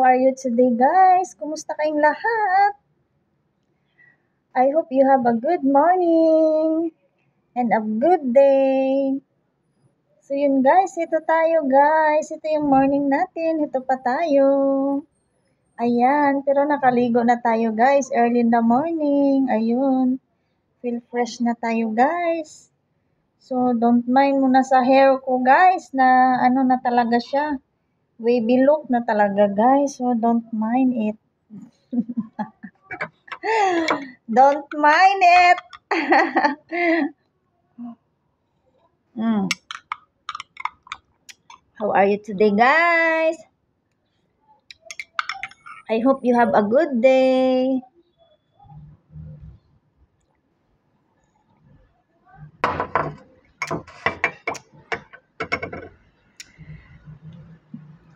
are you today, guys? Kumusta kayong lahat? I hope you have a good morning and a good day. So yun guys, ito tayo guys. Ito yung morning natin. Ito pa tayo. Ayan, pero nakaligo na tayo guys. Early in the morning. Ayun. Feel fresh na tayo guys. So don't mind muna sa hair ko guys na ano na talaga siya. Wavy look na talaga guys. So don't mind it. Don't mind it. How are you today, guys? I hope you have a good day.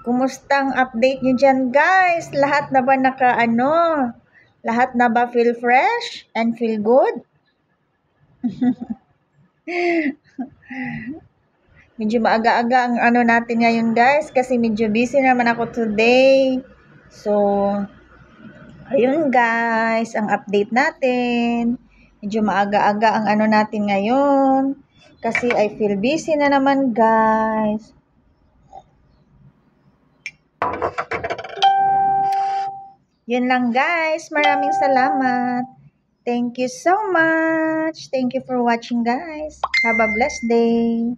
Kumustang update nyo dyan, guys? Lahat na ba Lahat na ba feel fresh and feel good? Medyo maaga-aga ang ano natin ngayon, guys, kasi medyo busy naman ako today. So, ayun guys, ang update natin. Medyo maaga-aga ang ano natin ngayon. Kasi I feel busy na naman guys. Yun lang guys. Maraming salamat. Thank you so much. Thank you for watching guys. Have a blessed day.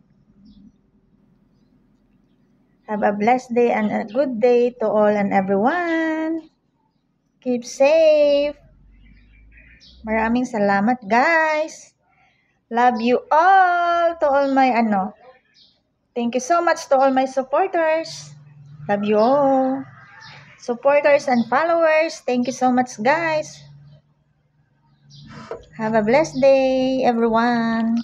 Have a blessed day and a good day to all and everyone. Keep safe. Maraming salamat guys. Love you all to all my Thank you so much to all my supporters. Love you all. Supporters and followers, thank you so much guys. Have a blessed day everyone.